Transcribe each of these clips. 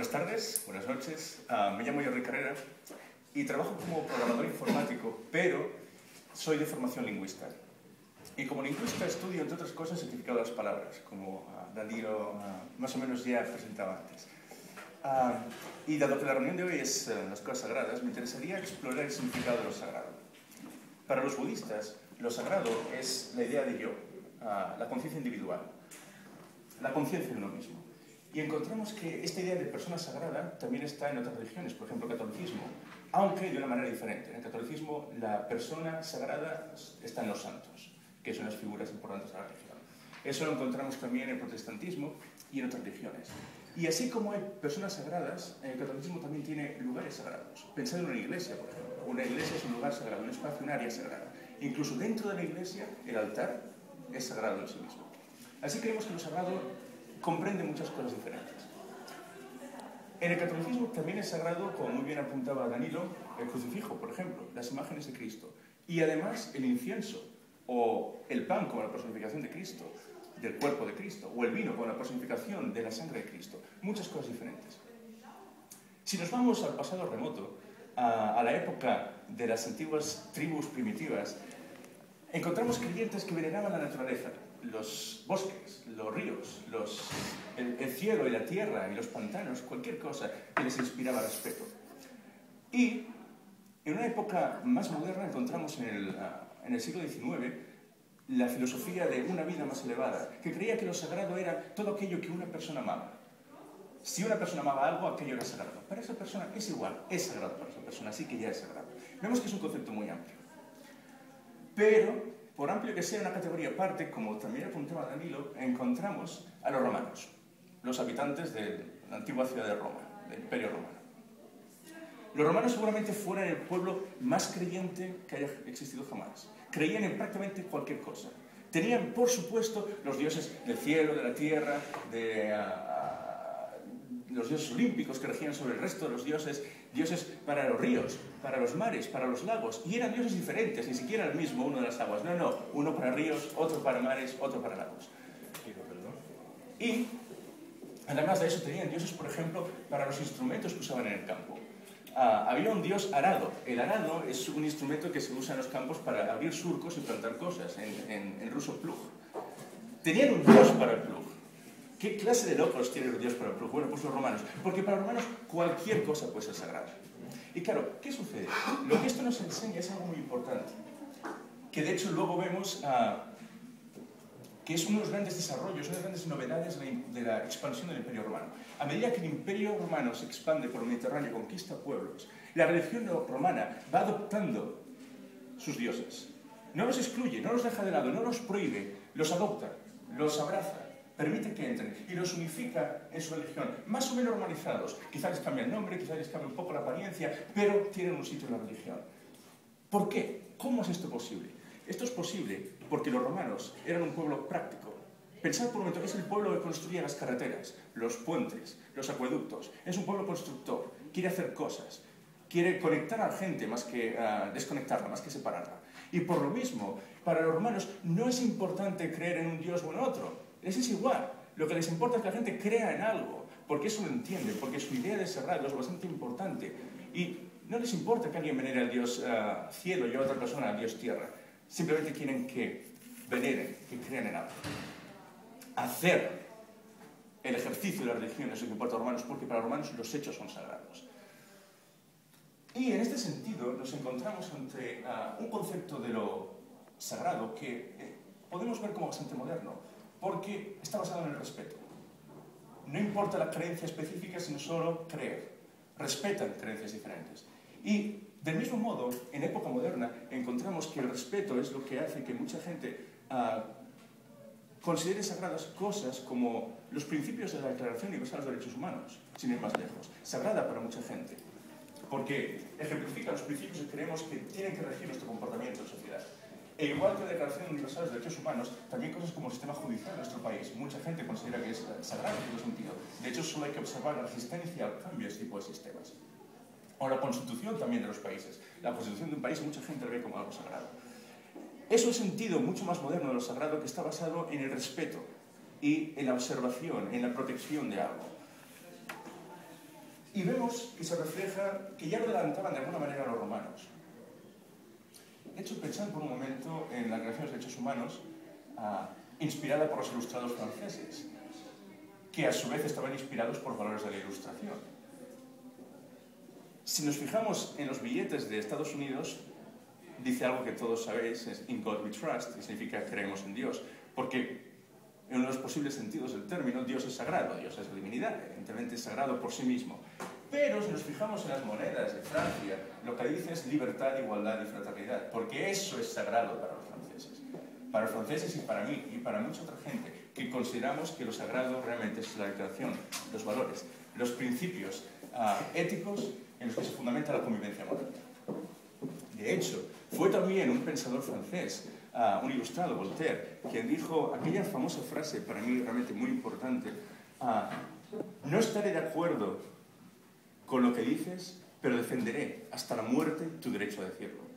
Buenas tardes, buenas noches. Me llamo Jordi Carrera y trabajo como programador informático, pero soy de formación lingüista. Y como lingüista estudio, entre otras cosas, el significado de las palabras, como Danilo más o menos ya presentaba antes. Y dado que la reunión de hoy es las cosas sagradas, me interesaría explorar el significado de lo sagrado. Para los budistas, lo sagrado es la idea de yo, la conciencia individual, la conciencia de uno mismo. Y encontramos que esta idea de persona sagrada también está en otras religiones, por ejemplo, el catolicismo, aunque de una manera diferente. En el catolicismo, la persona sagrada está en los santos, que son las figuras importantes de la religión. Eso lo encontramos también en el protestantismo y en otras religiones. Y así como hay personas sagradas, el catolicismo también tiene lugares sagrados. Pensad en una iglesia, por ejemplo. Una iglesia es un lugar sagrado, un espacio, un área sagrada. Incluso dentro de la iglesia, el altar es sagrado en sí mismo. Así creemos que lo sagrado comprende muchas cosas diferentes. En el catolicismo también es sagrado, como muy bien apuntaba Danilo, el crucifijo, por ejemplo, las imágenes de Cristo. Y además el incienso, o el pan como la personificación de Cristo, del cuerpo de Cristo, o el vino como la personificación de la sangre de Cristo. Muchas cosas diferentes. Si nos vamos al pasado remoto, a la época de las antiguas tribus primitivas, encontramos creyentes que veneraban la naturaleza, los bosques, los ríos, el cielo y la tierra y los pantanos, cualquier cosa que les inspiraba respeto. Y en una época más moderna encontramos en el siglo XIX la filosofía de una vida más elevada, que creía que lo sagrado era todo aquello que una persona amaba. Si una persona amaba algo, aquello era sagrado. Para esa persona es igual, es sagrado para esa persona, así que ya es sagrado. Vemos que es un concepto muy amplio. Pero, por amplio que sea una categoría aparte, como también apuntaba Danilo, encontramos a los romanos, los habitantes de la antigua ciudad de Roma, del Imperio Romano. Los romanos seguramente fueran el pueblo más creyente que haya existido jamás. Creían en prácticamente cualquier cosa. Tenían, por supuesto, los dioses del cielo, de la tierra, los dioses olímpicos que regían sobre el resto de los dioses, dioses para los ríos, para los mares, para los lagos, y eran dioses diferentes, ni siquiera el mismo uno de las aguas, no, uno para ríos, otro para mares, otro para lagos. Y además de eso tenían dioses, por ejemplo, para los instrumentos que usaban en el campo. Había un dios arado. El arado es un instrumento que se usa en los campos para abrir surcos y plantar cosas, en ruso plug. Tenían un dios para el plug. ¿Qué clase de locos tienen los dioses para el plug? Bueno, pues los romanos. Porque para los romanos cualquier cosa puede ser sagrada. Y claro, ¿qué sucede? Lo que esto nos enseña es algo muy importante. Que de hecho luego vemos que es uno de los grandes desarrollos, una de las grandes novedades de la expansión del Imperio Romano. A medida que el Imperio Romano se expande por el Mediterráneo y conquista pueblos, la religión romana va adoptando sus dioses. No los excluye, no los deja de lado, no los prohíbe, los adopta, los abraza, permite que entren y los unifica en su religión, más o menos normalizados. Quizá les cambia el nombre, quizá les cambia un poco la apariencia, pero tienen un sitio en la religión. ¿Por qué? ¿Cómo es esto posible? Esto es posible porque los romanos eran un pueblo práctico. Pensad por un momento, es el pueblo que construía las carreteras, los puentes, los acueductos. Es un pueblo constructor, quiere hacer cosas, quiere conectar a la gente más que desconectarla, más que separarla. Y por lo mismo, para los romanos no es importante creer en un dios o en otro. Les es igual. Lo que les importa es que la gente crea en algo, porque eso lo entienden, porque su idea de sagrado es bastante importante. Y no les importa que alguien venere al dios cielo y a otra persona al dios tierra. Simplemente quieren que veneren, que crean en algo. Hacer el ejercicio de la religión es lo que importa a los romanos, porque para los romanos los hechos son sagrados. Y en este sentido nos encontramos ante un concepto de lo sagrado que podemos ver como bastante moderno, porque está basado en el respeto. No importa la creencia específica, sino solo creer. Respetan creencias diferentes. Y del mismo modo, en época moderna, encontramos que el respeto es lo que hace que mucha gente considere sagradas cosas como los principios de la Declaración Universal de los Derechos Humanos, sin ir más lejos. Sagrada para mucha gente, porque ejemplifica los principios que creemos que tienen que regir nuestro comportamiento en sociedad. E igual que la Declaración Universal de los Derechos Humanos, también cosas como el sistema judicial de nuestro país. Mucha gente considera que es sagrado en todo sentido. De hecho, solo hay que observar la resistencia al cambio de este tipo de sistemas. O la constitución también de los países. La constitución de un país mucha gente lo ve como algo sagrado. Es un sentido mucho más moderno de lo sagrado que está basado en el respeto y en la observación, en la protección de algo. Y vemos que se refleja que ya lo adelantaban de alguna manera los romanos. He hecho pensar por un momento en las relaciones de derechos humanos inspirada por los ilustrados franceses, que a su vez estaban inspirados por valores de la Ilustración. Si nos fijamos en los billetes de Estados Unidos, dice algo que todos sabéis, es "In God we trust", que significa creemos en Dios, porque en uno de los posibles sentidos del término, Dios es sagrado, Dios es divinidad, evidentemente es sagrado por sí mismo. Pero si nos fijamos en las monedas de Francia, lo que dice es libertad, igualdad y fraternidad, porque eso es sagrado para los franceses. Para los franceses y para mí, y para mucha otra gente, que consideramos que lo sagrado realmente es la declaración, los valores, los principios éticos en los que se fundamenta la convivencia moderna. De hecho, fue también un pensador francés, un ilustrado, Voltaire, quien dijo aquella famosa frase, para mí realmente muy importante, no estaré de acuerdo con lo que dices, pero defenderé hasta la muerte tu derecho a decirlo.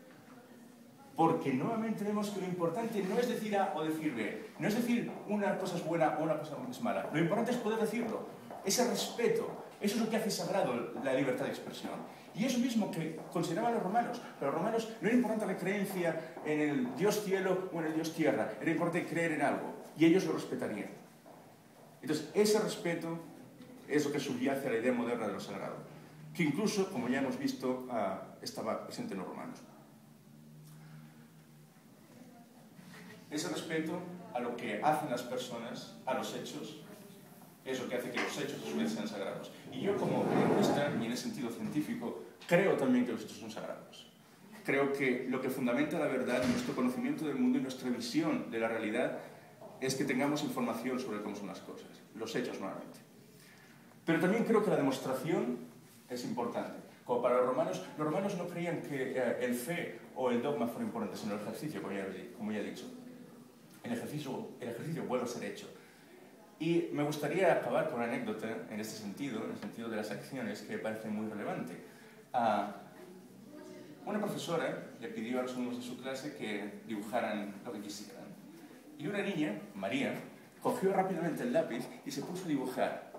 Porque nuevamente vemos que lo importante no es decir A o decir B, no es decir una cosa es buena o una cosa es mala, lo importante es poder decirlo, ese respeto, eso es lo que hace sagrado la libertad de expresión. Y eso mismo que consideraban los romanos. Para los romanos no era importante la creencia en el Dios cielo o en el Dios tierra, era importante creer en algo, y ellos lo respetarían. Entonces, ese respeto es lo que subyace a la idea moderna de lo sagrado, que incluso, como ya hemos visto, estaba presente en los romanos. Ese respeto a lo que hacen las personas, a los hechos, es lo que hace que los hechos a su vez sean sagrados. Y yo, como lingüista, y en el sentido científico, creo también que los hechos son sagrados. Creo que lo que fundamenta la verdad, nuestro conocimiento del mundo y nuestra visión de la realidad, es que tengamos información sobre cómo son las cosas, los hechos normalmente. Pero también creo que la demostración es importante. Como para los romanos no creían que el fe o el dogma fuera importante, sino el ejercicio, como ya he dicho. El ejercicio vuelve a ser hecho. Y me gustaría acabar con una anécdota en este sentido, en el sentido de las acciones, que me parece muy relevante. Una profesora le pidió a los alumnos de su clase que dibujaran lo que quisieran. Y una niña, María, cogió rápidamente el lápiz y se puso a dibujar.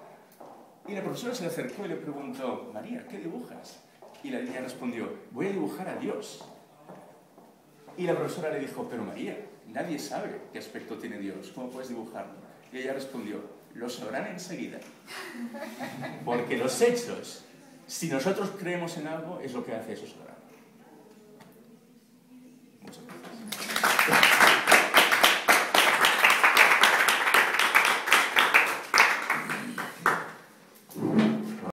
Y la profesora se le acercó y le preguntó: María, ¿qué dibujas? Y la niña respondió: voy a dibujar a Dios. Y la profesora le dijo: pero María, nadie sabe qué aspecto tiene Dios, ¿cómo puedes dibujarlo? Y ella respondió: lo sabrán enseguida. Porque los hechos, si nosotros creemos en algo, es lo que hace eso sagrado.